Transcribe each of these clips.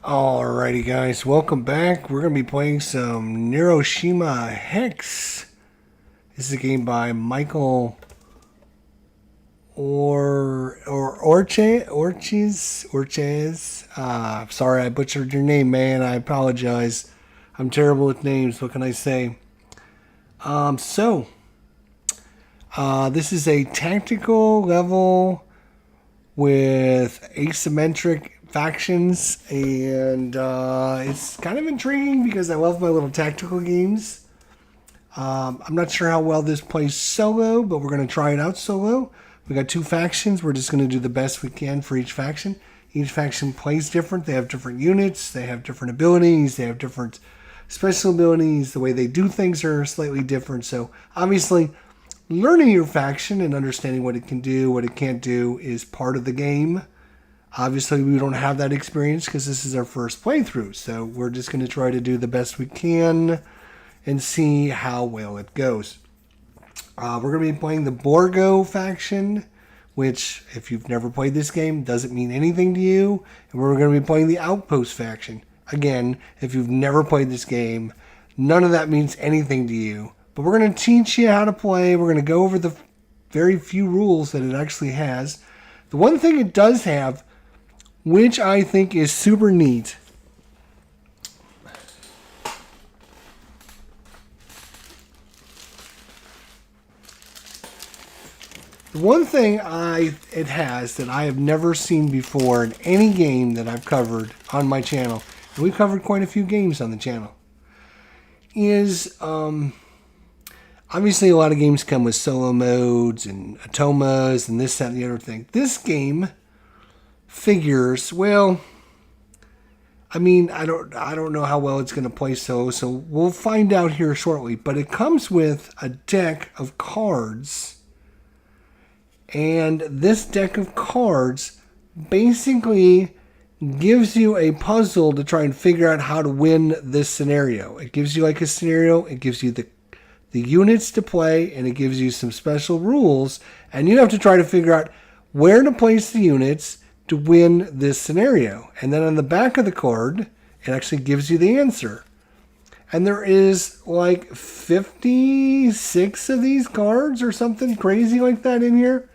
Alrighty guys, welcome back. We're going to be playing some Neuroshima Hex. This is a game by Michael Orches. Sorry I butchered your name, man. I apologize. I'm terrible with names. What can I say? This is a tactical level with asymmetric factions, and it's kind of intriguing because I love my little tactical games. I'm not sure how well this plays solo, but we're going to try it out solo. We got two factions. We're just going to do the best we can for each faction. Each faction plays different. They have different units. They have different abilities. They have different special abilities. The way they do things are slightly different. So obviously, learning your faction and understanding what it can do, what it can't do is part of the game. Obviously, we don't have that experience because this is our first playthrough. So we're just going to try to do the best we can and see how well it goes. We're going to be playing the Borgo faction, which, if you've never played this game, doesn't mean anything to you. And we're going to be playing the Outpost faction. Again, if you've never played this game, none of that means anything to you. But we're going to teach you how to play. We're going to go over the very few rules that it actually has. The one thing it does have, which I think is super neat, the one thing it has that I have never seen before in any game that I've covered on my channel, and we've covered quite a few games on the channel, is obviously a lot of games come with solo modes and automas and this, that, and the other thing. This game figures, well, I mean, I don't know how well it's going to play solo, so we'll find out here shortly. But it comes with a deck of cards, and this deck of cards basically gives you a puzzle to try and figure out how to win this scenario. It gives you like a scenario, it gives you the units to play, and it gives you some special rules, and you have to try to figure out where to place the units to win this scenario. And then on the back of the card, it actually gives you the answer. And there is like 56 of these cards or something crazy like that in here.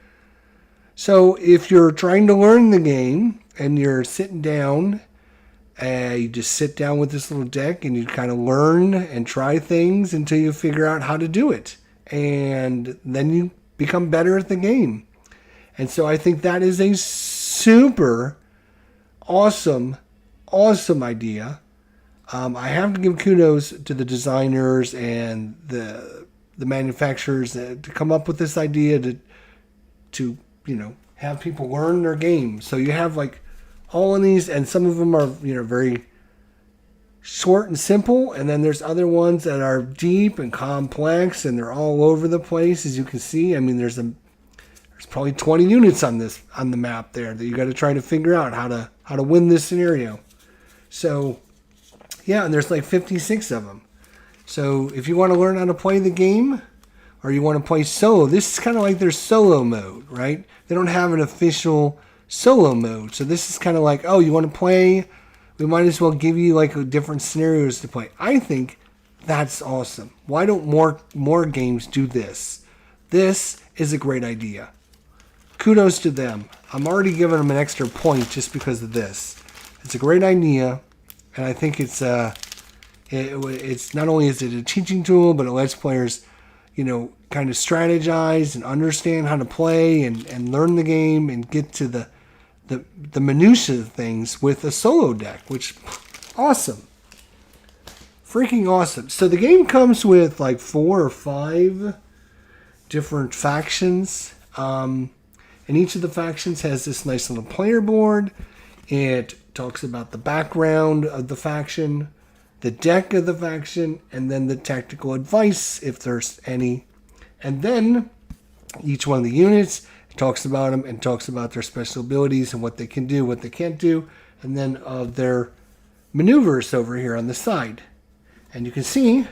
So if you're trying to learn the game and you're sitting down, you just sit down with this little deck and you kind of learn and try things until you figure out how to do it. And then you become better at the game. And so I think that is a super awesome idea. I have to give kudos to the designers and the manufacturers to come up with this idea to have people learn their game. So you have like all of these, and some of them are very short and simple, and then there's other ones that are deep and complex, and they're all over the place, as you can see. I mean, there's probably 20 units on the map there that you got to try to figure out how to win this scenario. So yeah, and there's like 56 of them. So if you want to learn how to play the game, or you want to play solo, this is kind of like their solo mode, right? They don't have an official solo mode. So this is kind of like, oh, you want to play? We might as well give you like different scenarios to play. I think that's awesome. Why don't more games do this? This is a great idea. Kudos to them. I'm already giving them an extra point just because of this. It's a great idea, and I think it's not only is it a teaching tool, but it lets players, kind of strategize and understand how to play and learn the game and get to the minutia of things with a solo deck, which awesome. Freaking awesome. So the game comes with like 4 or 5 different factions. And each of the factions has this nice little player board. It talks about the background of the faction, the deck of the faction, and then the tactical advice, if there's any. And then each one of the units talks about them and talks about their special abilities and what they can do, what they can't do, and then of their maneuvers over here on the side. And you can see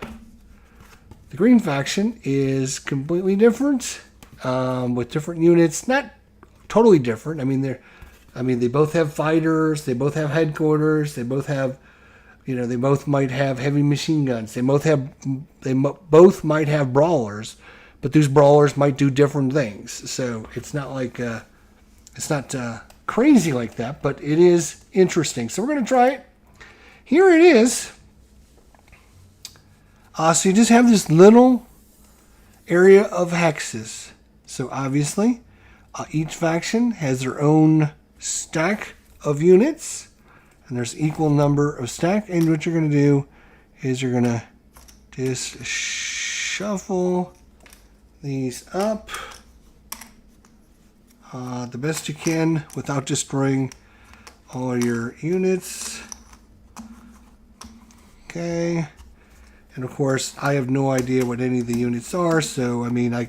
the green faction is completely different, with different units. Not totally different. I mean, I mean, they both have fighters. They both have headquarters. They both have, they both might have heavy machine guns. Both might have brawlers, but these brawlers might do different things. So it's not like it's not crazy like that, but it is interesting. So we're going to try it. Here it is. So you just have this little area of hexes. So obviously, each faction has their own stack of units, and there's equal number of stack. And what you're going to do is you're going to just shuffle these up the best you can without destroying all your units. Okay. And of course, I have no idea what any of the units are, so I mean,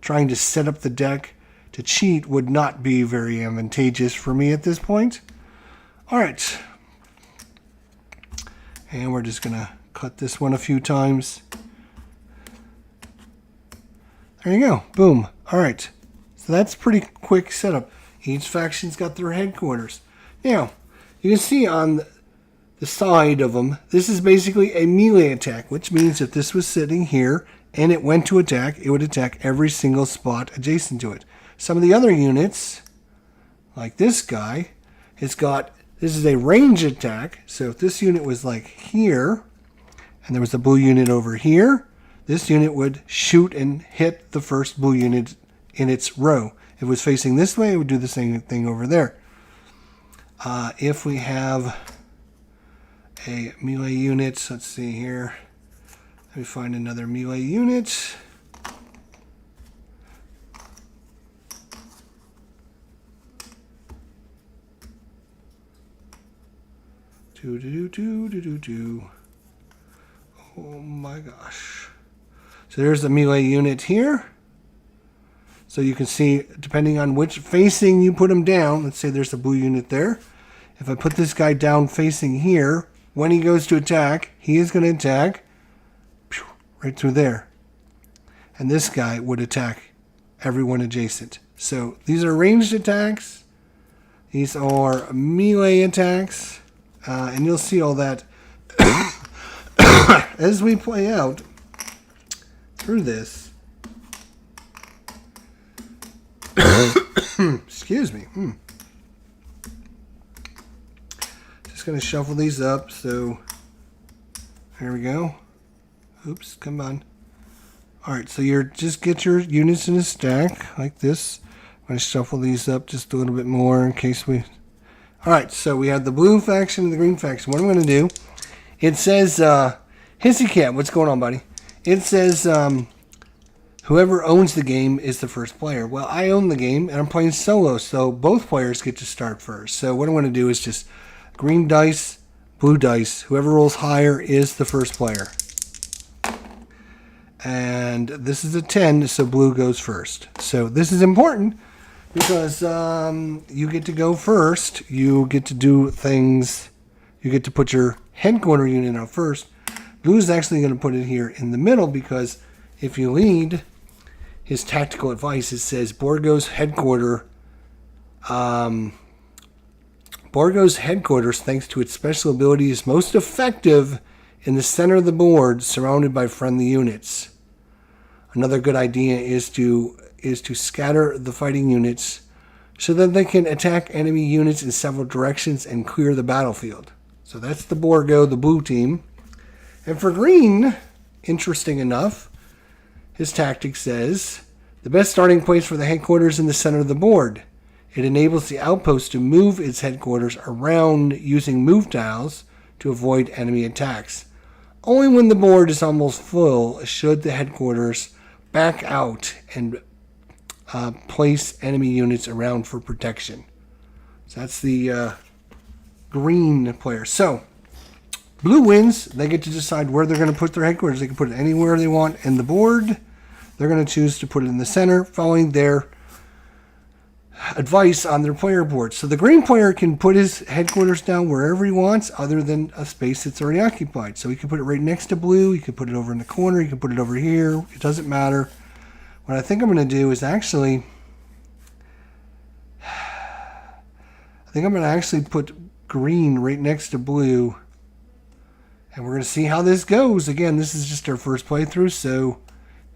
trying to set up the deck to cheat would not be very advantageous for me at this point. All right. And we're just going to cut this one a few times. There you go. Boom. All right. So that's pretty quick setup. Each faction's got their headquarters. Now, you can see on the side of them, this is basically a melee attack, which means if this was sitting here and it went to attack, it would attack every single spot adjacent to it. Some of the other units, like this guy, this is a range attack. So if this unit was like here, and there was a blue unit over here, this unit would shoot and hit the first blue unit in its row. If it was facing this way, it would do the same thing over there. If we have a melee unit, let's see here. Let me find another melee unit. Oh my gosh. So there's the melee unit here. So you can see, depending on which facing you put them down, let's say there's a blue unit there. If I put this guy down facing here, when he goes to attack, he is going to attack right through there. And this guy would attack everyone adjacent. So these are ranged attacks. These are melee attacks. And you'll see all that as we play out through this. Excuse me. Just going to shuffle these up. So there we go. Oops, come on. All right, so just get your units in a stack like this. I'm going to shuffle these up just a little bit more in case we... All right, so we have the blue faction and the green faction. What I'm going to do, it says, Hissy Cat, what's going on, buddy? It says, whoever owns the game is the first player. Well, I own the game, and I'm playing solo, so both players get to start first. So what I'm going to do is just green dice, blue dice. Whoever rolls higher is the first player. And this is a 10, so blue goes first. So this is important because you get to go first. You get to do things. You get to put your headquarter unit out first. Blue is actually going to put it here in the middle because if you lead his tactical advice, it says Borgo's headquarters, thanks to its special ability, is most effective in the center of the board, surrounded by friendly units. Another good idea is to scatter the fighting units so that they can attack enemy units in several directions and clear the battlefield. So that's the Borgo, the blue team. And for green, interesting enough, his tactic says, the best starting place for the headquarters in the center of the board. It enables the outpost to move its headquarters around using move tiles to avoid enemy attacks. Only when the board is almost full should the headquarters back out and place enemy units around for protection. So that's the green player. So blue wins. They get to decide where they're going to put their headquarters. They can put it anywhere they want in the board. They're going to choose to put it in the center, following their advice on their player board. So the green player can put his headquarters down wherever he wants other than a space that's already occupied. So he can put it right next to blue. He can put it over in the corner. He can put it over here. It doesn't matter. What I think I'm going to do is actually I think I'm going to actually put green right next to blue. And we're going to see how this goes. Again, this is just our first playthrough, so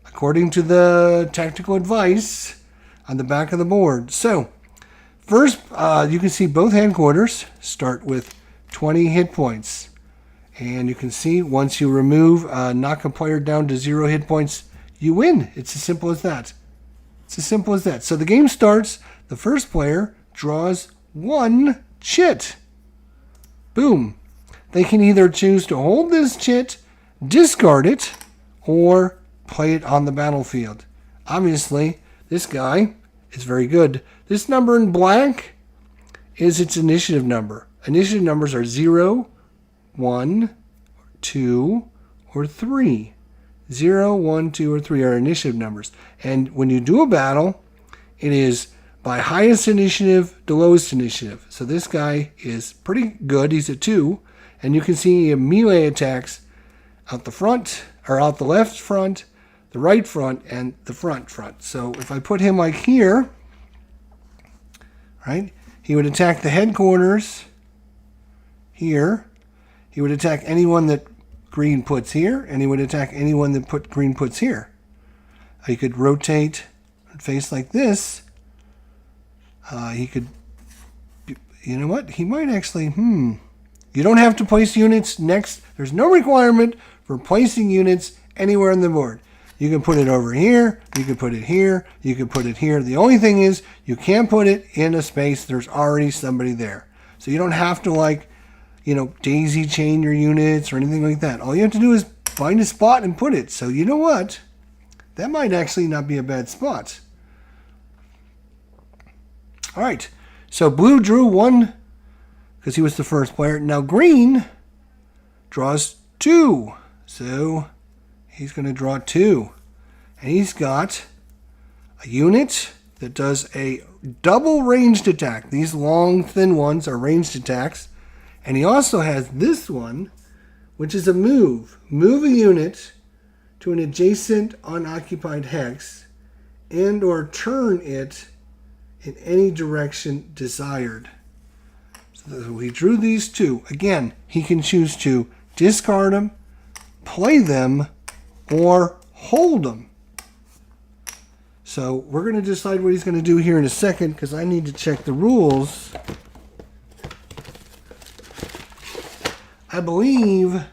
according to the tactical advice on the back of the board. So, first, you can see both headquarters start with 20 hit points. And you can see once you remove, knock a player down to 0 hit points, you win. It's as simple as that. It's as simple as that. So the game starts, the first player draws 1 chit. Boom. They can either choose to hold this chit, discard it, or play it on the battlefield. Obviously, this guy is very good. This number in black is its initiative number. Initiative numbers are 0, 1, 2, or 3. 0, 1, 2, or 3 are initiative numbers. And when you do a battle, it is by highest initiative to lowest initiative. So this guy is pretty good. He's a 2. And you can see he melee attacks out the front, or out the left front, the right front, and the front. So if I put him like here, right, he would attack the headquarters here. He would attack anyone that green puts here, and he would attack anyone that green puts here. He could rotate and face like this. He could, you know what? He might actually, You don't have to place units next. There's no requirement for placing units anywhere on the board. You can put it over here. You can put it here. You can put it here. The only thing is you can't put it in a space there's already somebody there. So you don't have to daisy chain your units or anything like that. All you have to do is find a spot and put it. So you know what? That might actually not be a bad spot. All right. So blue drew 1 because he was the first player. Now green draws 2. So he's going to draw 2. And he's got a unit that does a double ranged attack. These long, thin ones are ranged attacks. And he also has this one, which is a move. Move a unit to an adjacent unoccupied hex and or turn it in any direction desired. So we drew these 2. Again, he can choose to discard them, play them, or hold them. So we're going to decide what he's going to do here in a second because I need to check the rules. I believe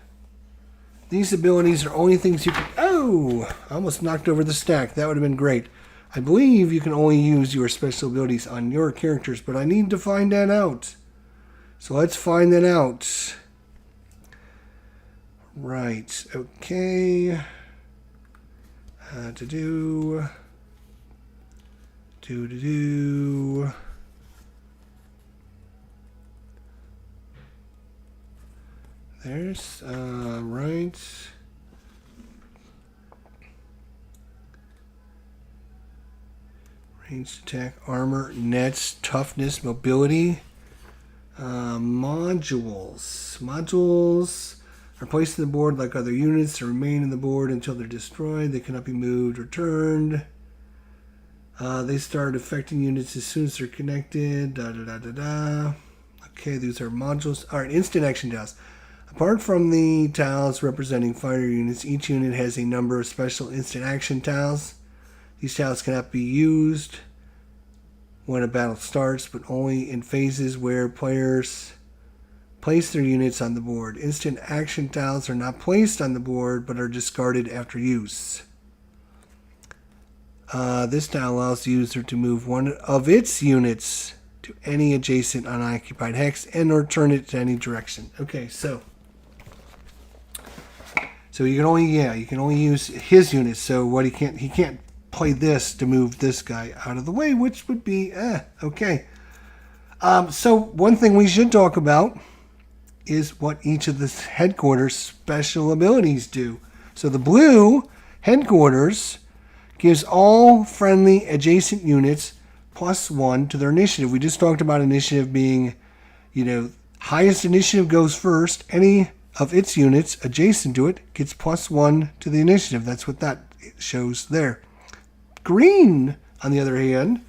these abilities are only things you can... Oh! I almost knocked over the stack. That would have been great. I believe you can only use your special abilities on your characters, but I need to find that out. So let's find that out. Right. Okay. There's, right. Ranged attack, armor, nets, toughness, mobility. Modules. Modules are placed on the board like other units that remain on the board until they're destroyed. They cannot be moved or turned. They start affecting units as soon as they're connected. Okay, these are modules. All right, instant action tiles. Apart from the tiles representing fighter units, each unit has a number of special instant action tiles. These tiles cannot be used when a battle starts, but only in phases where players place their units on the board. Instant action tiles are not placed on the board, but are discarded after use. This tile allows the user to move one of its units to any adjacent unoccupied hex and or turn it to any direction. Okay, so you can only use his units. So what he can't play this to move this guy out of the way, which would be okay. So one thing we should talk about is what each of the headquarters special abilities do. So the blue headquarters gives all friendly adjacent units +1 to their initiative. We just talked about initiative being, highest initiative goes first. Any of its units adjacent to it gets +1 to the initiative. That's what that shows there. Green, on the other hand,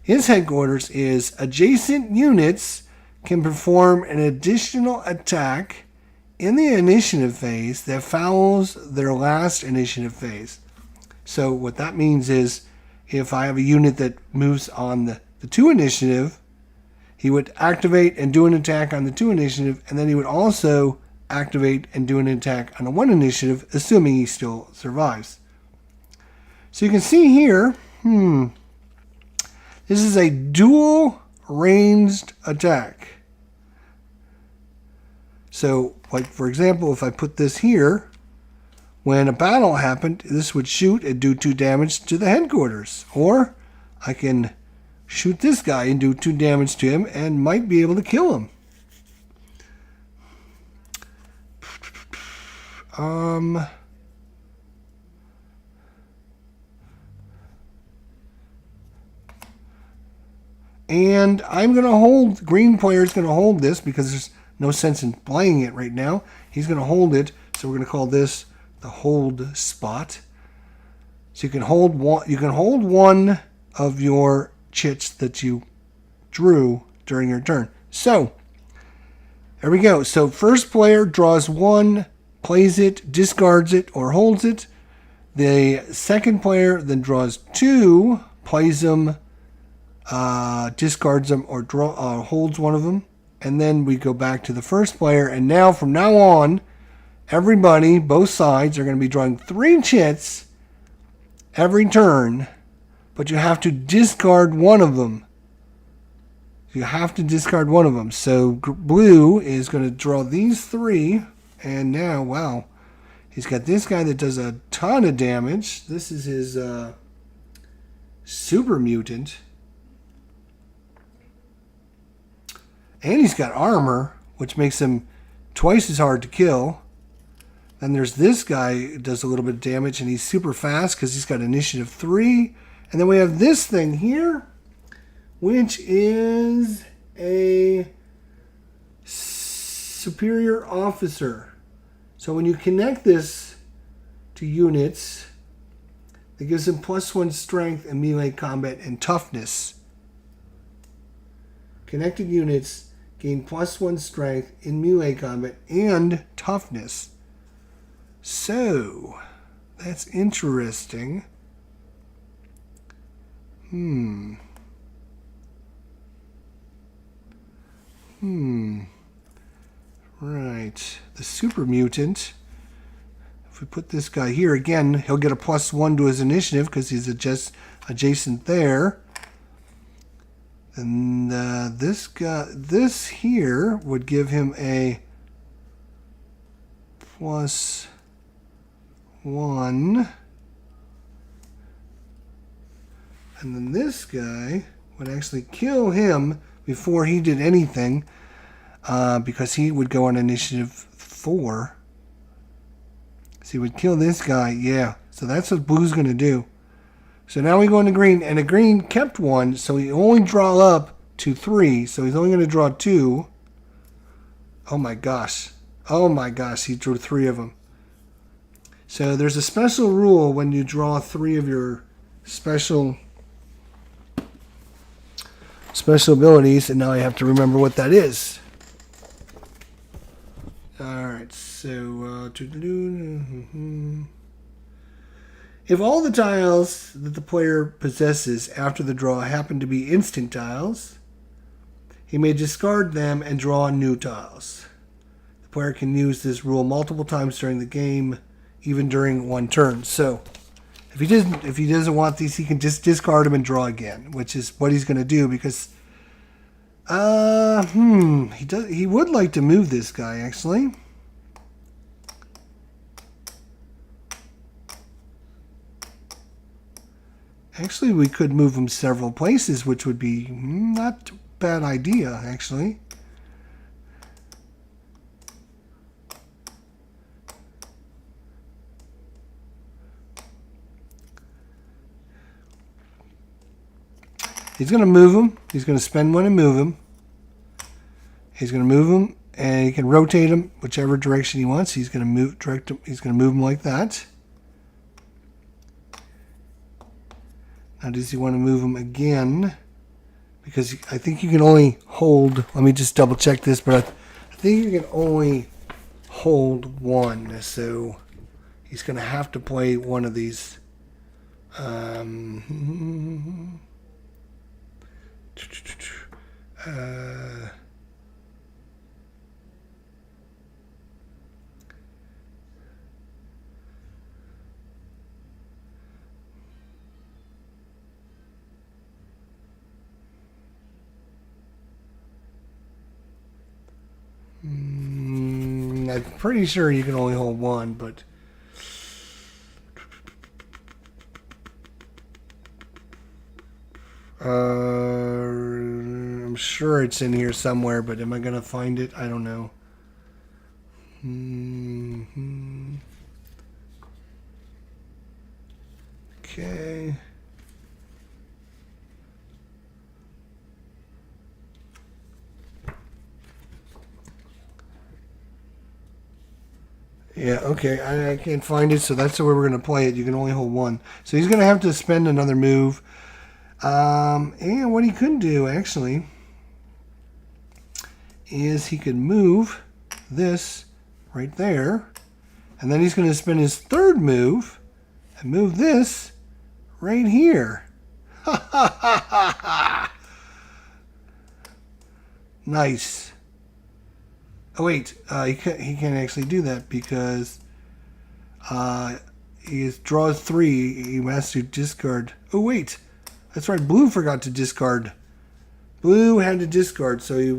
His headquarters is adjacent units can perform an additional attack in the initiative phase that follows their last initiative phase. So what that means is if I have a unit that moves on the 2 initiative, he would activate and do an attack on the 2 initiative, and then he would also activate and do an attack on the 1 initiative, assuming he still survives. So you can see here, this is a dual ranged attack. So, like for example, if I put this here, when a battle happened, this would shoot and do 2 damage to the headquarters. Or I can shoot this guy and do 2 damage to him and might be able to kill him. And I'm going to hold, green player is going to hold this because there's no sense in playing it right now. He's going to hold it, so we're going to call this the hold spot. So you can hold one of your chits that you drew during your turn. So there we go. So first player draws 1, plays it, discards it, or holds it. The second player then draws 2, plays them, discards them, or holds one of them. And then we go back to the first player. And now, from now on, everybody, both sides, are going to be drawing 3 chits every turn. But you have to discard one of them. You have to discard one of them. So blue is going to draw these 3. And now, wow, he's got this guy that does a ton of damage. This is his super mutant. And he's got armor, which makes him twice as hard to kill. Then there's this guy who does a little bit of damage, and he's super fast because he's got initiative 3. And then we have this thing here, which is a superior officer. So when you connect this to units, it gives them +1 strength and melee combat and toughness. Connected units gain +1 strength in melee combat and toughness. So, that's interesting. Right. The super mutant. If we put this guy here again, he'll get a +1 to his initiative because he's adjacent there. And this here would give him a +1. And then this guy would actually kill him before he did anything because he would go on initiative 4. So he would kill this guy, yeah. So that's what blue's going to do. So now we go into green, and the green kept 1, so he only draw up to 3. So he's only going to draw 2. Oh my gosh. Oh my gosh, he drew 3 of them. So there's a special rule when you draw 3 of your special abilities, and now I have to remember what that is. Alright, so if all the tiles that the player possesses after the draw happen to be instant tiles, he may discard them and draw new tiles. The player can use this rule multiple times during the game, even during one turn. So if he doesn't want these, he can just discard them and draw again, which is what he's going to do because he would like to move this guy actually. Actually, we could move him several places, which would be not a bad idea, actually. He's going to move him. He's going to spend one and move him. He's going to move him, and he can rotate him whichever direction he wants. He's going to move him. He's going to move him like that. Now, does he want to move him again? because I think you can only hold, let me just double check this, but I think you can only hold one, so he's going to have to play one of these. I'm pretty sure you can only hold one, but I'm sure it's in here somewhere, but am I going to find it? I don't know. Okay. Yeah, okay, I can't find it, so that's the way we're going to play it. You can only hold one. So he's going to have to spend another move. And what he could do, actually, is he could move this right there. And then he's going to spend his third move and move this right here. Ha ha ha ha ha! Nice. Oh wait, he can't actually do that because he draws 3. He has to discard. Oh wait, that's right. Blue forgot to discard. Blue had to discard, so he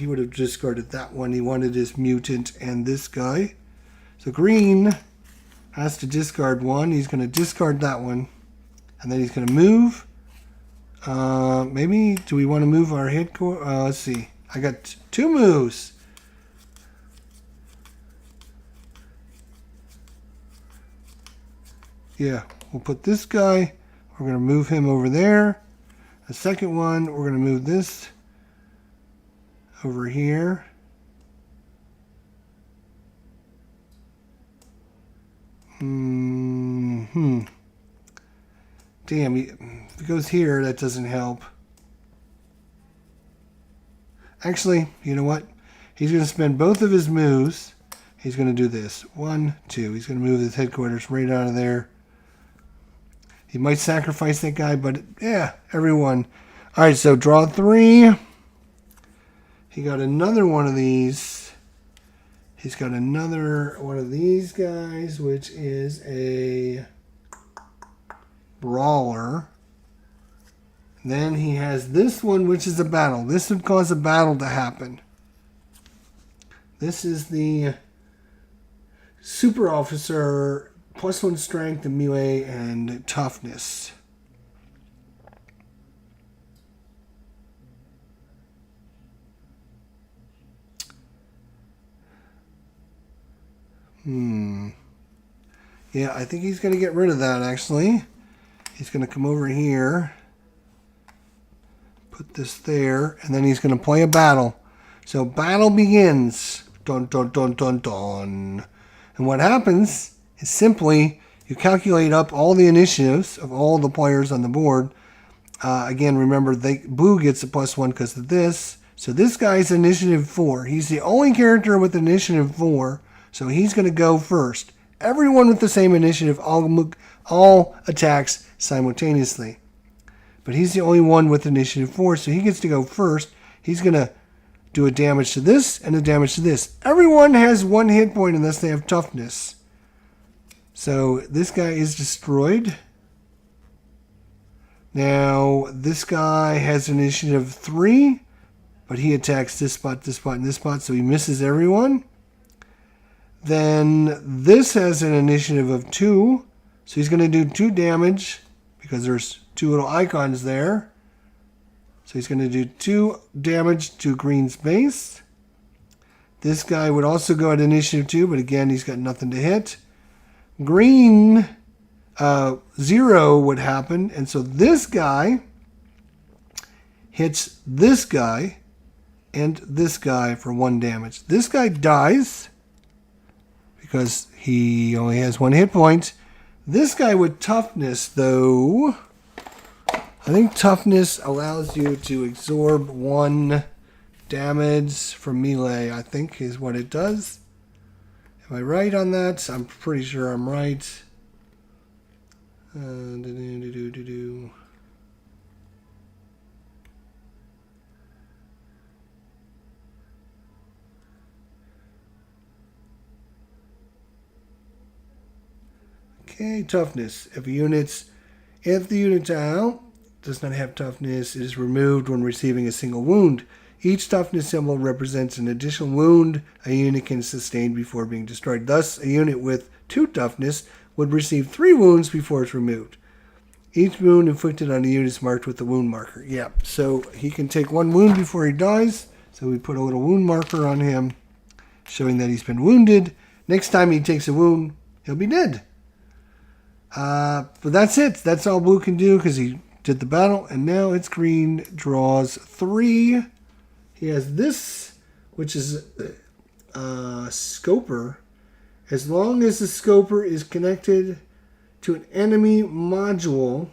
would have discarded that one. He wanted his mutant and this guy. So green has to discard one. He's going to discard that one, and then he's going to move. Maybe do we want to move our hit core? Let's see. I got 2 moves. Yeah, we'll put this guy, we're going to move him over there. The second one, we're going to move this over here. Damn, if it goes here, that doesn't help. Actually, you know what? He's going to spend both of his moves. He's going to do this. 1, 2. He's going to move his headquarters right out of there. He might sacrifice that guy, but yeah, everyone. All right, so draw 3. He got another one of these. He's got another one of these guys, which is a brawler. Then he has this one, which is a battle. This would cause a battle to happen. This is the super officer. +1 strength and melee and toughness. Yeah, I think he's going to get rid of that, actually. He's going to come over here. Put this there. And then he's going to play a battle. So battle begins. Dun, dun, dun, dun, dun. And what happens is simply you calculate up all the initiatives of all the players on the board. Again, remember, blue gets a +1 because of this. So this guy's initiative 4. He's the only character with initiative 4, so he's going to go first. Everyone with the same initiative all attacks simultaneously. But he's the only one with initiative 4, so he gets to go first. He's going to do a damage to this and a damage to this. Everyone has 1 hit point unless they have toughness. So this guy is destroyed. Now, this guy has initiative 3, but he attacks this spot, and this spot, so he misses everyone. Then this has an initiative of 2, so he's going to do 2 damage because there's 2 little icons there. So he's going to do 2 damage to green's base. This guy would also go at initiative 2, but again, he's got nothing to hit. Green, 0 would happen, and so this guy hits this guy and this guy for 1 damage. This guy dies because he only has 1 hit point. This guy with toughness, though, I think toughness allows you to absorb 1 damage from melee, I think is what it does. Am I right on that? I'm pretty sure I'm right. Okay, toughness. If the unit does not have toughness, it is removed when receiving a single wound. Each toughness symbol represents an additional wound a unit can sustain before being destroyed. Thus, a unit with 2 toughness would receive 3 wounds before it's removed. Each wound inflicted on a unit is marked with the wound marker. Yeah, so he can take 1 wound before he dies. So we put a little wound marker on him, showing that he's been wounded. Next time he takes a wound, he'll be dead. But that's it. That's all blue can do because he did the battle. And now it's green draws 3. He has this, which is Scoper. As long as the Scoper is connected to an enemy module,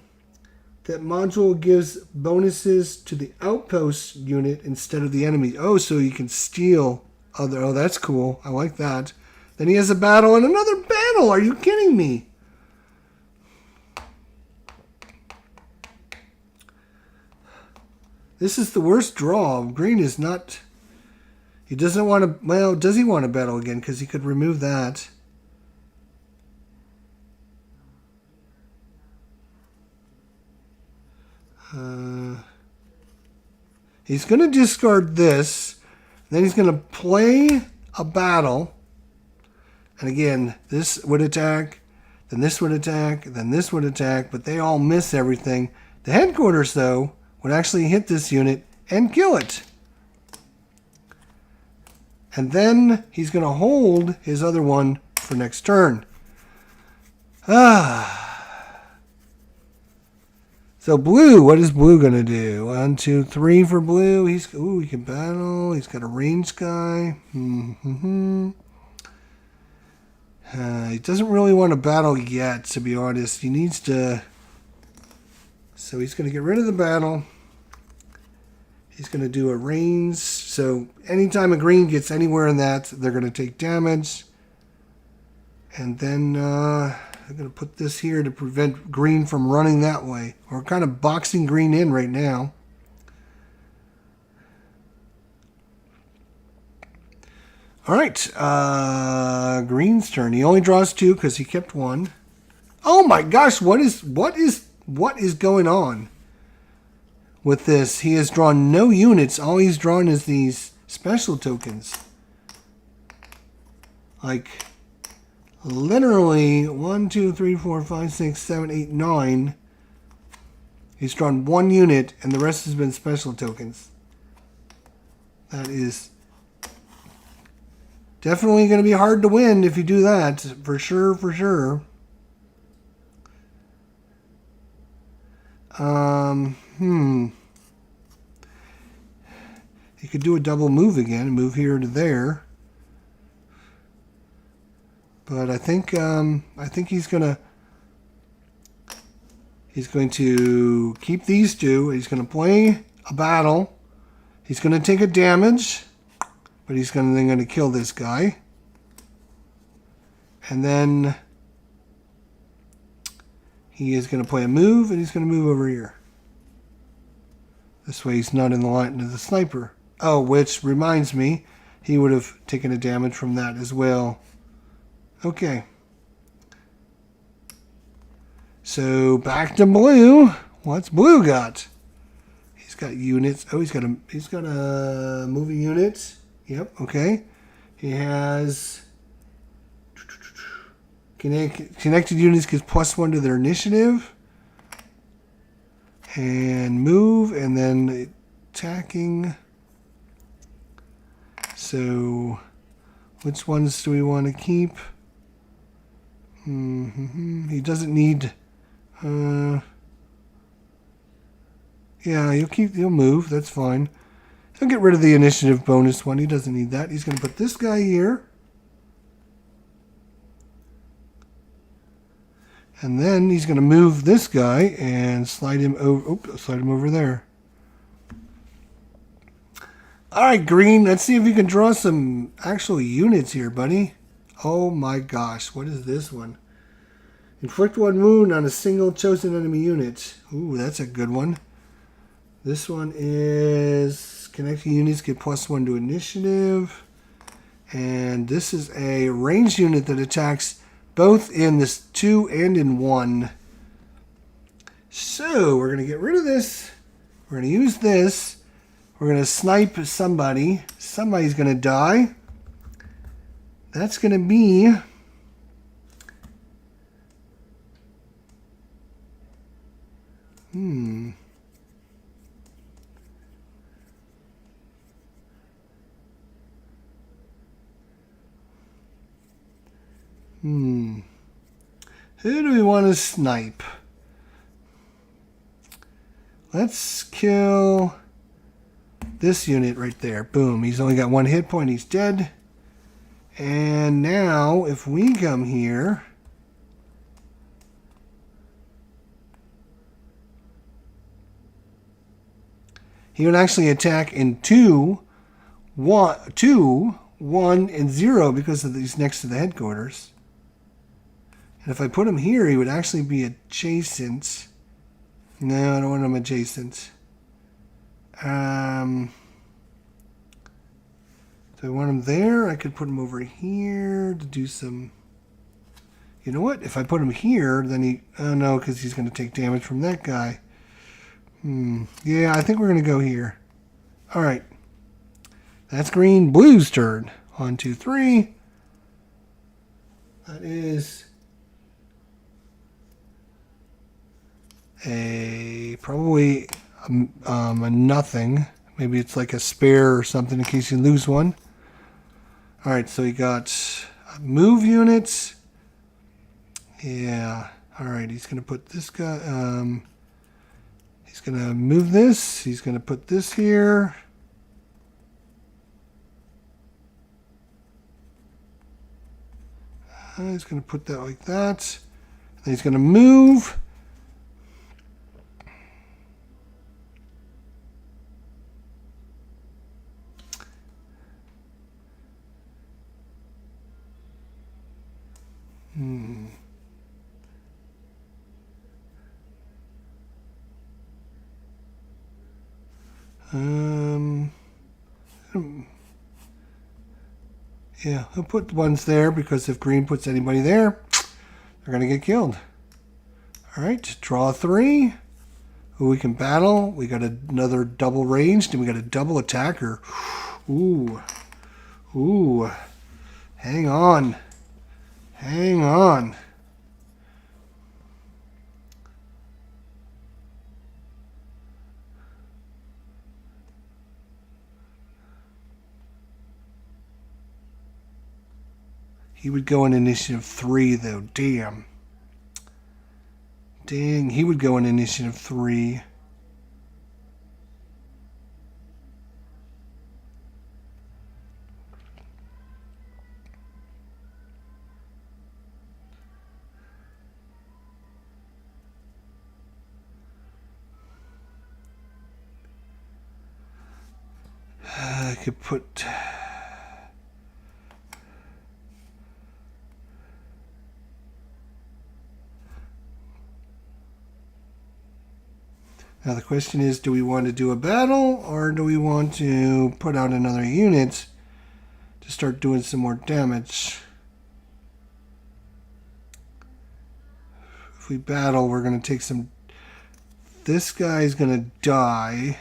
that module gives bonuses to the Outpost unit instead of the enemy. Oh, so you can steal other... Oh, that's cool. I like that. Then he has a battle and another battle. Are you kidding me? This is the worst draw. Green is not... He doesn't want to... Well, does he want to battle again? Because he could remove that. He's going to discard this. Then he's going to play a battle. And again, this would attack. Then this would attack. Then this would attack. But they all miss everything. The headquarters, though, would actually hit this unit and kill it. And then he's going to hold his other one for next turn. So blue, what is blue going to do? 1, 2, 3 for blue. He can battle. He's got a ranged guy. He doesn't really want to battle yet, to be honest. He needs to... So he's going to get rid of the battle. He's going to do a range. So anytime a green gets anywhere in that, they're going to take damage. And then I'm going to put this here to prevent green from running that way. We're kind of boxing green in right now. All right, green's turn. He only draws 2 because he kept 1. Oh my gosh, what is going on with this? He has drawn no units. All he's drawn is these special tokens. Like, literally 1, 2, 3, 4, 5, 6, 7, 8, 9. He's drawn 1 unit, and the rest has been special tokens. That is definitely going to be hard to win if you do that. For sure, for sure. He could do a double move again, move here to there. But I think he's going to keep these 2. He's going to play a battle. He's going to take a damage, but he's then going to kill this guy. And then he is going to play a move, and he's going to move over here. This way he's not in the line of the sniper. Oh, which reminds me, he would have taken a damage from that as well. Okay. So back to blue. What's blue got? He's got units. Oh, he's got a moving unit. Yep, okay. He has connected units get +1 to their initiative. And move, and then attacking. So which ones do we want to keep? He doesn't need... yeah, he'll move. That's fine. He'll get rid of the initiative bonus one. He doesn't need that. He's going to put this guy here. And then he's going to move this guy and slide him over. Slide him over there. All right, Green. Let's see if you can draw some actual units here, buddy. Oh my gosh, what is this one? Inflict 1 wound on a single chosen enemy unit. Ooh, that's a good one. This one is connecting units get +1 to initiative. And this is a ranged unit that attacks both in this 2 and in 1. So we're going to get rid of this. We're going to use this. We're going to snipe somebody. Somebody's going to die. That's going to be... Who do we want to snipe? Let's kill this unit right there. Boom. He's only got 1 hit point. He's dead. And now, if we come here... he would actually attack in 2, 1, and 0 because of he's next to the headquarters. And if I put him here, he would actually be adjacent. No, I don't want him adjacent. Do I want him there? I could put him over here to do some... You know what? If I put him here, then he... Oh, no, because he's going to take damage from that guy. Yeah, I think we're going to go here. All right. That's green. Blue's turn. 1, 2, 3. That is probably a nothing. Maybe it's like a spare or something in case you lose one. All right, so you got move units. Yeah. All right, he's going to put this guy... he's going to move this. He's going to put this here. He's going to put that like that. Then he's going to move. Yeah, he'll put ones there because if green puts anybody there, they're going to get killed. All right, draw 3. Who we can battle. We got another double ranged and we got a double attacker. Ooh. Ooh. Hang on. Hang on. He would go in initiative 3, though. Damn. Dang, he would go in initiative 3. I could put... Now the question is, do we want to do a battle or do we want to put out another unit to start doing some more damage? If we battle, we're going to take some... This guy's going to die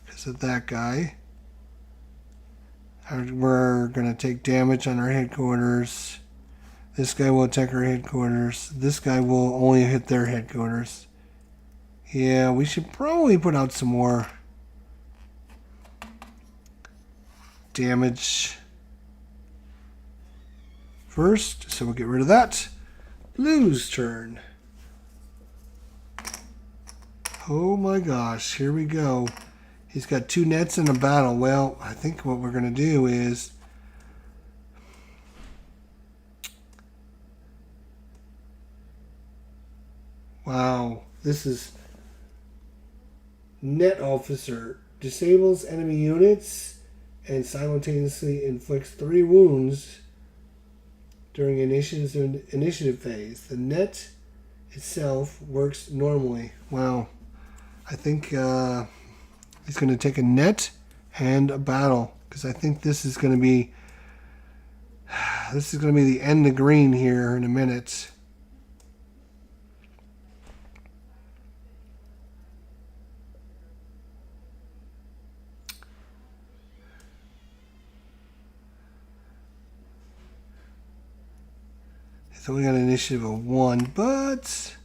because of that guy. We're going to take damage on our headquarters. This guy will attack our headquarters. This guy will only hit their headquarters. Yeah, we should probably put out some more damage first. So we'll get rid of that. Blue's turn. Oh my gosh, here we go. He's got 2 nets in a battle. Well, I think what we're going to do is... Wow. This is Net Officer. Disables enemy units and simultaneously inflicts 3 wounds during initiative phase. The net itself works normally. Wow. I think he's going to take a net and a battle, because I think this is going to be the end of green here in a minute. So we got an initiative of 1, but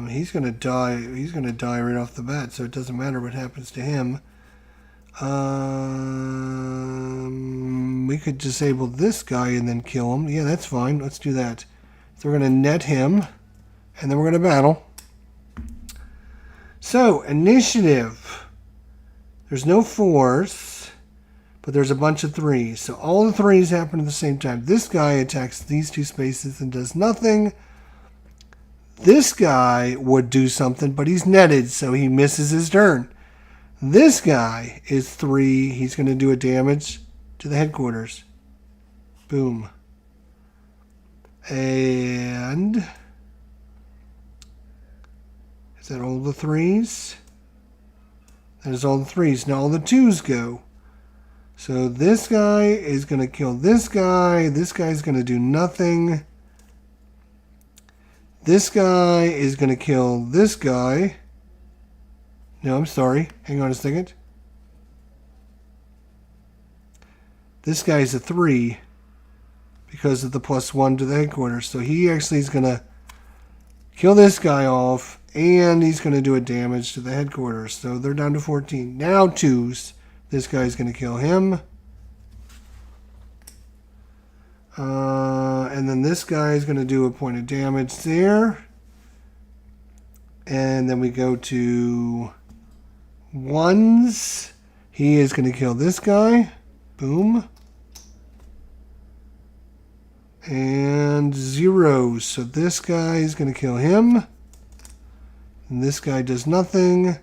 he's gonna die. He's gonna die right off the bat, so it doesn't matter what happens to him. We could disable this guy and then kill him. Yeah, that's fine. Let's do that. So we're gonna net him, and then we're gonna battle. So initiative. There's no 4s, but there's a bunch of 3s. So all the 3s happen at the same time. This guy attacks these 2 spaces and does nothing. This guy would do something, but he's netted, so he misses his turn. This guy is 3. He's going to do a damage to the headquarters. Boom. And is that all the 3s? There's all the 3s. Now all the 2s go. So this guy is going to kill this guy. This guy's going to do nothing. This guy is going to kill this guy. No, I'm sorry. Hang on a second. This guy's a 3 because of the +1 to the headquarters. So he actually is going to kill this guy off. And he's going to do a damage to the headquarters. So they're down to 14. Now 2s. This guy's going to kill him. And then this guy is going to do a point of damage there. And then we go to 1s. He is going to kill this guy. Boom. And 0s. So this guy is going to kill him. And this guy does nothing.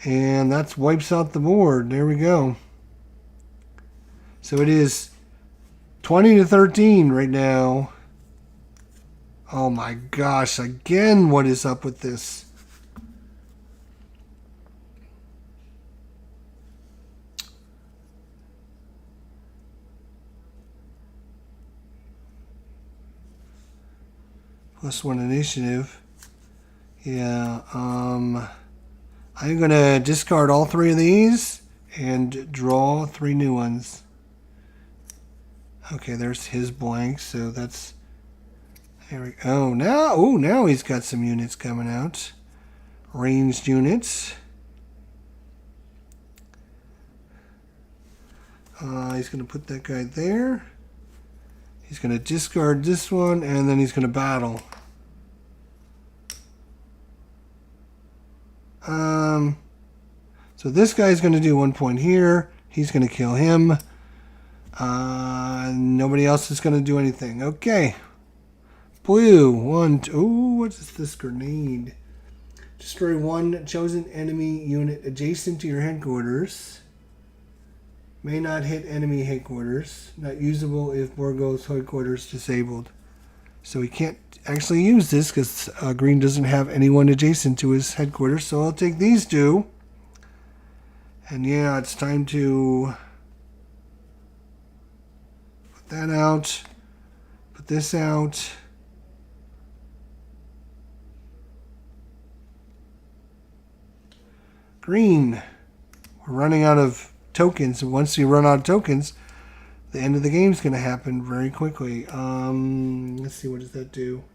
And that wipes out the board. There we go. So it is 20 to 13 right now. Oh my gosh. Again, what is up with this? +1 initiative. Yeah, I'm going to discard all 3 of these and draw 3 new ones. Okay, there's his blank, so that's... There we go. Now he's got some units coming out. Ranged units. He's going to put that guy there. He's going to discard this one, and then he's going to battle. So this guy's going to do 1 point here. He's going to kill him. Nobody else is going to do anything. Okay. Blue. 1, 2. Ooh, what is this grenade? Destroy 1 chosen enemy unit adjacent to your headquarters. May not hit enemy headquarters. Not usable if Borgo's headquarters disabled. So he can't actually use this because green doesn't have anyone adjacent to his headquarters. So I'll take these 2. And yeah, it's time to put that out. Put this out. Green. We're running out of tokens. And once you run out of tokens, the end of the game is going to happen very quickly. Let's see, what does that do?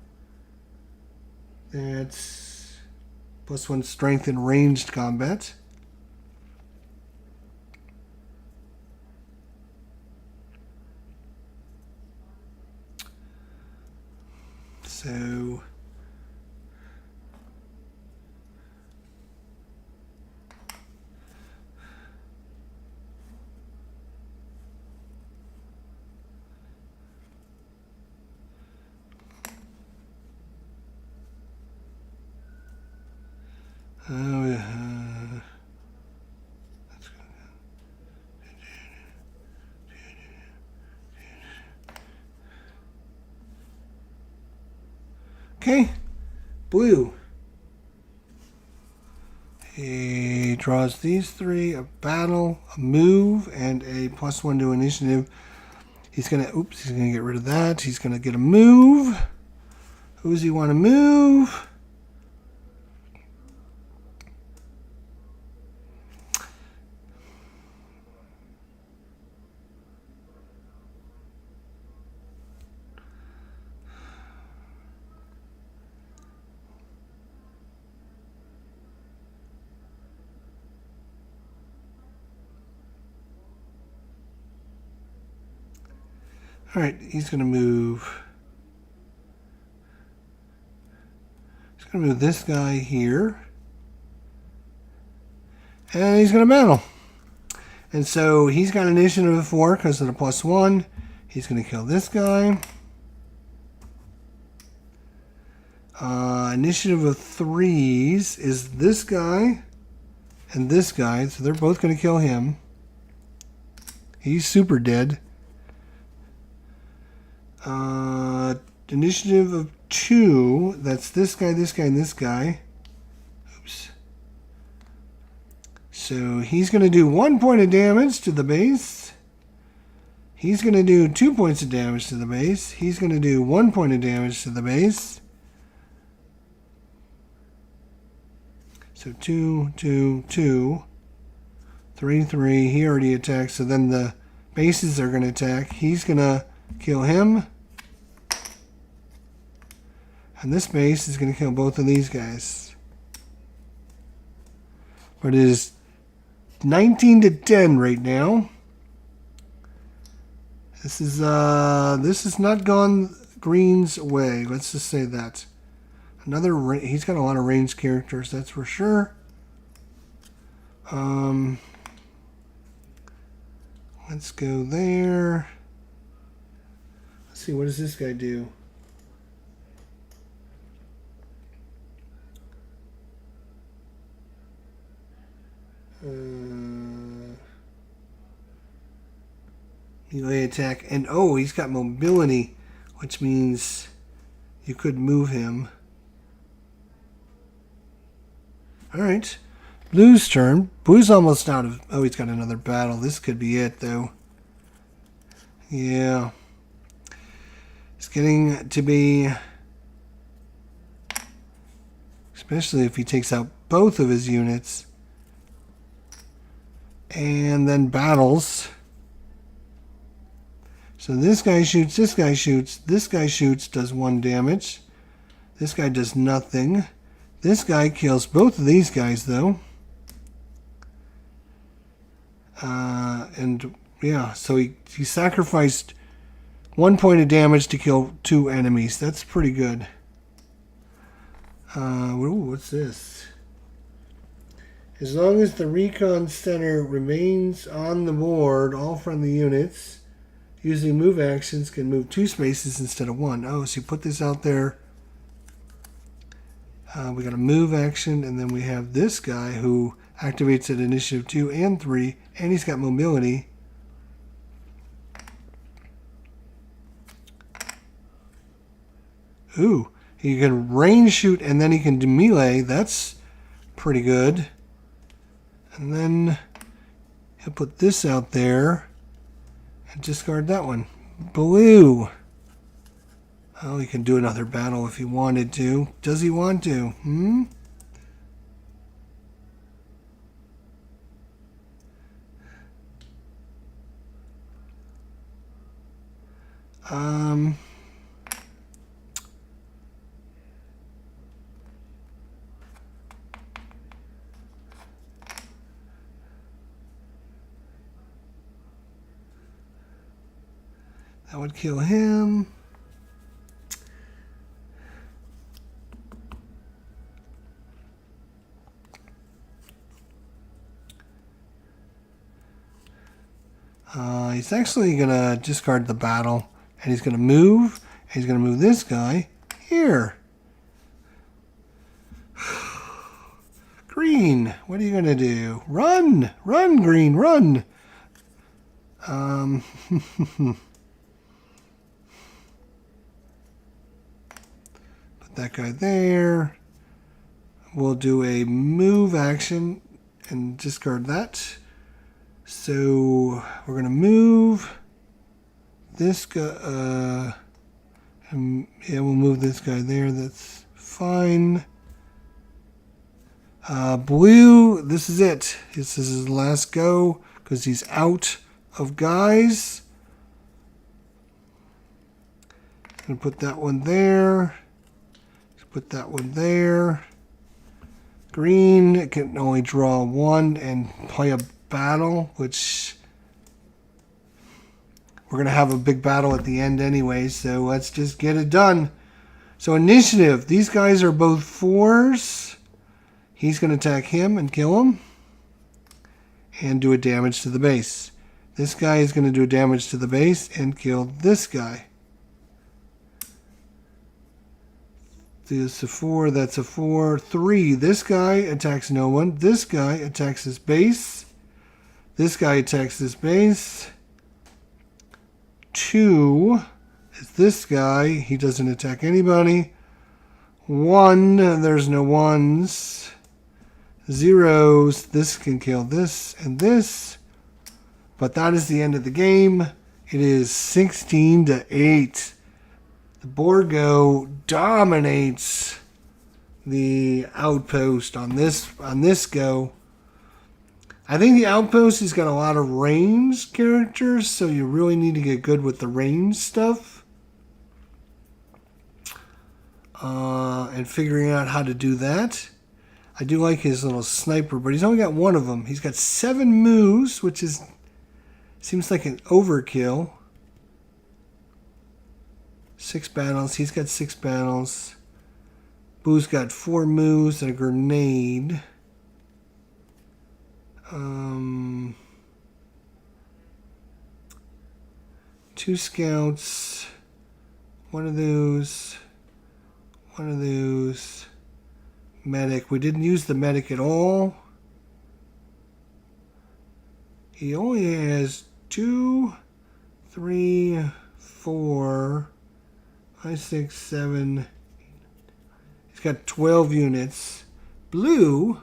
That's +1 strength in ranged combat. So Okay, blue. He draws these three, a battle, a move, and a +1 to initiative. He's gonna get rid of that. He's gonna get a move. Who does he want to move? All right, he's going to move. He's going to move this guy here. And he's going to battle. And so he's got initiative of 4 because of the +1. He's going to kill this guy. Initiative of 3s is this guy and this guy. So they're both going to kill him. He's super dead. Initiative of 2, that's this guy, and this guy. Oops. So he's going to do 1 point of damage to the base. He's going to do 2 points of damage to the base. He's going to do 1 point of damage to the base. So 2, 2, 2. 3, 3. He already attacked. So then the bases are going to attack. He's going to kill him. And this base is going to kill both of these guys. But it is 19 to 10 right now. This is not gone Green's way. Let's just say that. He's got a lot of ranged characters, that's for sure. Let's go there. Let's see, what does this guy do? Melee attack, and oh, he's got mobility, which means you could move him. Alright, Blue's turn. Blue's almost out of... Oh, he's got another battle. This could be it, though. Yeah. It's getting to be... Especially if he takes out both of his units. And then battles. So this guy shoots, this guy shoots, this guy shoots, does 1 damage. This guy does nothing. This guy kills both of these guys, though. And yeah, so he sacrificed 1 point of damage to kill 2 enemies. That's pretty good. What's this? As long as the recon center remains on the board, all friendly units using move actions can move 2 spaces instead of 1. Oh, so you put this out there. We got a move action, and then we have this guy who activates at initiative 2 and 3, and he's got mobility. Ooh, he can range shoot, and then he can do melee. That's pretty good. And then he'll put this out there and discard that one. Blue. Oh, he can do another battle if he wanted to. Does he want to? That would kill him. He's actually going to discard the battle, and he's going to move, and he's going to move this guy here. Green, what are you going to do? Run! Run, Green, run! Put that guy there. We'll do a move action and discard that. So we're going to move this guy. Yeah, we'll move this guy there. That's fine. Blue, this is it. This is his last go because he's out of guys. Gonna put that one there. Put that one there. Green can only draw one and play a battle, which we're gonna have a big battle at the end anyway. So let's just get it done. So initiative. These guys are both 4s. He's going to attack him and kill him and do a damage to the base. This guy is going to do a damage to the base and kill this guy. This is a 4, that's a 4. 3, this guy attacks no one. This guy attacks his base. This guy attacks his base. 2 is this guy. He doesn't attack anybody. 1, there's no 1s. 0s, this can kill this and this. But that is the end of the game. It is 16-8. The Borgo dominates the Outpost on this go. I think the Outpost has got a lot of range characters, so you really need to get good with the range stuff. And figuring out how to do that. I do like his little sniper, but he's only got one of them. He's got 7 moves, which seems like an overkill. 6 battles. He's got 6 battles. Boo's got 4 moves and a grenade. 2 scouts. One of those. Medic. We didn't use the medic at all. He only has 2, 3, 4, 5, 6, 7. He's got 12 units. Blue,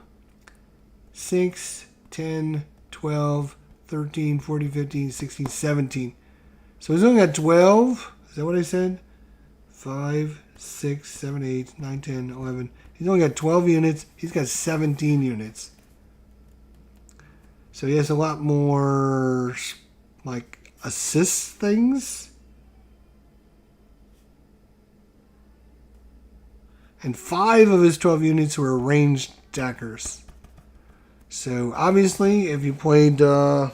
6, 10, 12, 13, 14, 15, 16, 17. So he's only got 12. Is that what I said? 5, 6, 7, 8, 9, 10, 11. He's only got 12 units. He's got 17 units. So he has a lot more, like, assist things. And 5 of his 12 units were ranged attackers. So, obviously, if you played some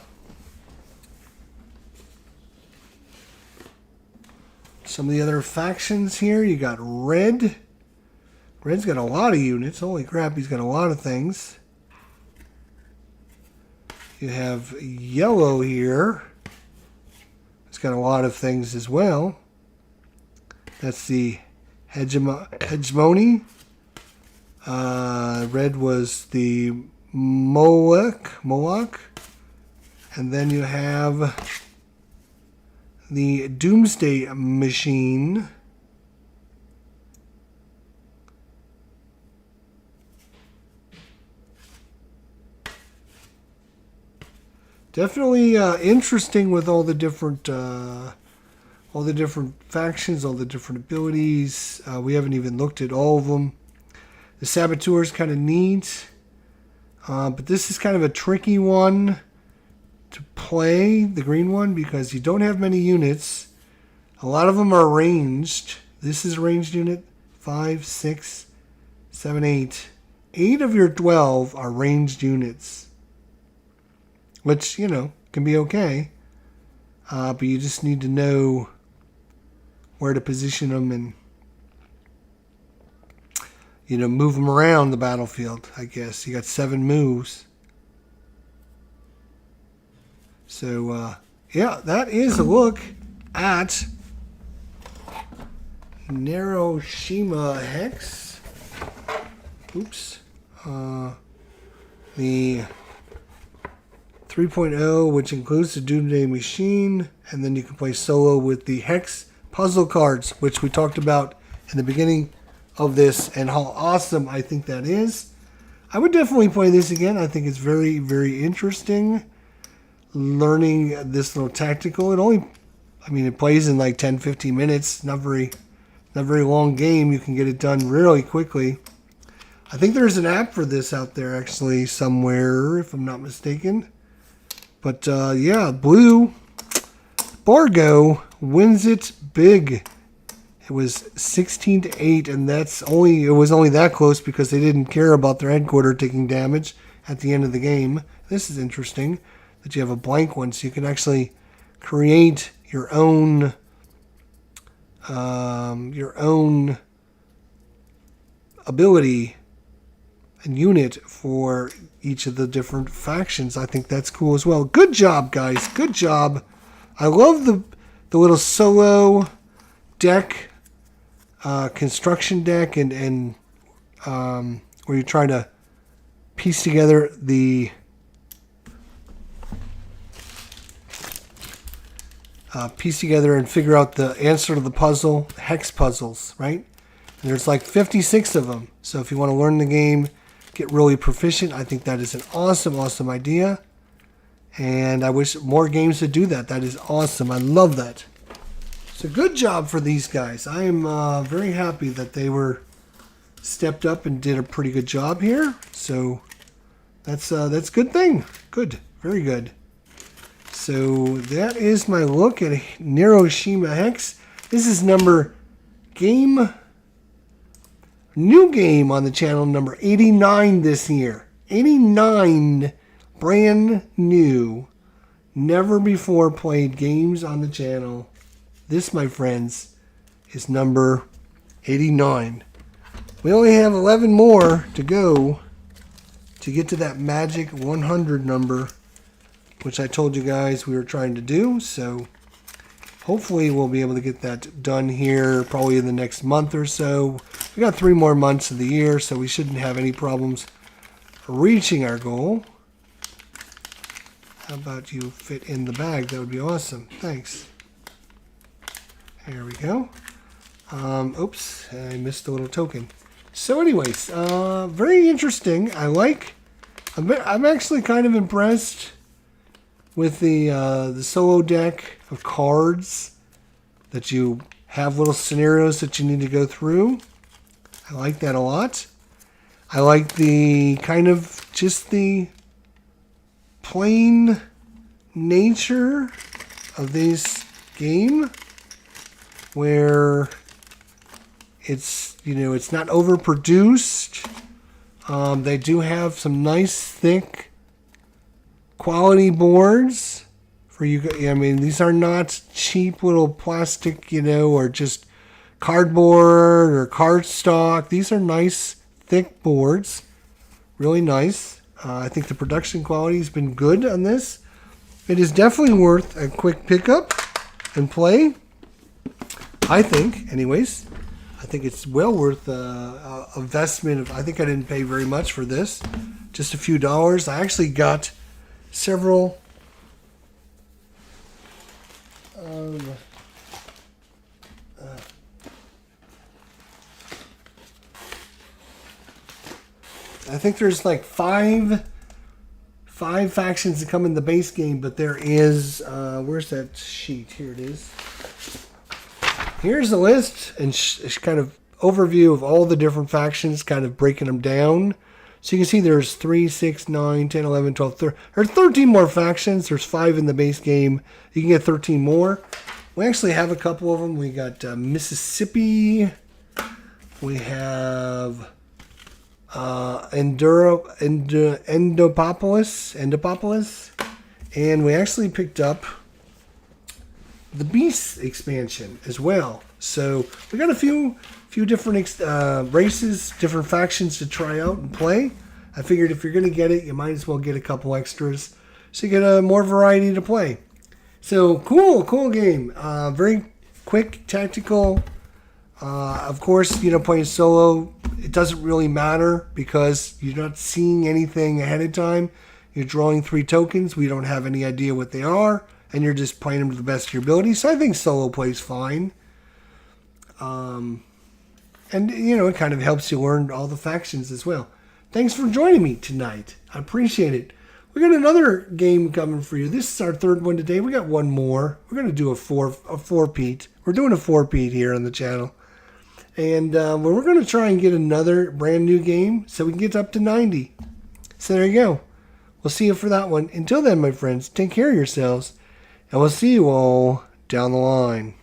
of the other factions here, you got Red. Red's got a lot of units. Holy crap, he's got a lot of things. You have Yellow here. It's got a lot of things as well. That's the hegemony. Red was the Moloch. And then you have the Doomsday Machine. Definitely interesting with all the different factions, all the different abilities. We haven't even looked at all of them. The Saboteur is kind of neat, but this is kind of a tricky one to play, the green one, because you don't have many units. A lot of them are ranged. This is a ranged unit. 5, 6, 7, 8. 8 of your 12 are ranged units. Which, you know, can be okay. But you just need to know where to position them and, you know, move them around the battlefield, I guess. You got 7 moves. So, yeah, that is a look at Neuroshima Hex. Oops. the 3.0, which includes the Doomsday Machine, and then you can play solo with the Hex puzzle cards, which we talked about in the beginning of this, and how awesome I think that is. I would definitely play this again. I think it's very, very interesting. Learning this little tactical. It plays in like 10, 15 minutes. Not very long game. You can get it done really quickly. I think there's an app for this out there actually somewhere, if I'm not mistaken. But yeah, blue Borgo wins it big. It was 16-8, and it was only that close because they didn't care about their headquarter taking damage at the end of the game. This is interesting that you have a blank one, so you can actually create your own ability and unit for each of the different factions. I think that's cool as well. Good job, guys. Good job. I love the little solo deck, construction deck, and where you try to piece together the and figure out the answer to the puzzle, hex puzzles, right? And there's like 56 of them. So if you want to learn the game, get really proficient, I think that is an awesome, awesome idea. And I wish more games would do that. That is awesome. I love that. So good job for these guys. I am very happy that they were stepped up and did a pretty good job here. So that's a good thing. Good. Very good. So that is my look at Neuroshima Hex. This is new game on the channel, number 89 this year. 89 brand new, never before played games on the channel. This, my friends, is number 89. We only have 11 more to go to get to that magic 100 number, which I told you guys we were trying to do. So hopefully we'll be able to get that done here probably in the next month or so. We got 3 more months of the year, so we shouldn't have any problems reaching our goal. How about you fit in the bag? That would be awesome. Thanks. There we go. Oops, I missed a little token. So anyways, very interesting. I'm actually kind of impressed with the solo deck of cards that you have little scenarios that you need to go through. I like that a lot. I like the kind of just the plain nature of this game, where it's not overproduced. They do have some nice thick quality boards for you. I mean, these are not cheap little plastic, or just cardboard or cardstock. These are nice thick boards, really nice. I think the production quality has been good on this. It is definitely worth a quick pickup and play. I think, anyways. I think it's well worth a investment. I think I didn't pay very much for this. Just a few dollars. I actually got several I think there's like five factions that come in the base game, but there is where's that sheet? Here it is. Here's the list and kind of overview of all the different factions, kind of breaking them down. So you can see there's 3, 6, 9, 10, 11, 12, 13. There's 13 more factions. There's 5 in the base game. You can get 13 more. We actually have a couple of them. We got Mississippi. We have Endopolis. And we actually picked up the Beast expansion as well. So we got a few different races, different factions to try out and play. I figured if you're going to get it, you might as well get a couple extras so you get more variety to play. So cool game. Very quick, tactical. Of course, you know, playing solo, it doesn't really matter because you're not seeing anything ahead of time. You're drawing 3 tokens. We don't have any idea what they are, and you're just playing them to the best of your ability. So I think solo plays fine. And, you know, it kind of helps you learn all the factions as well. Thanks for joining me tonight. I appreciate it. We got another game coming for you. This is our 3rd one today. We got one more. We're going to do a four-peat. We're doing a 4-peat here on the channel. And we're going to try and get another brand new game so we can get up to 90. So there you go. We'll see you for that one. Until then, my friends, take care of yourselves. And we'll see you all down the line.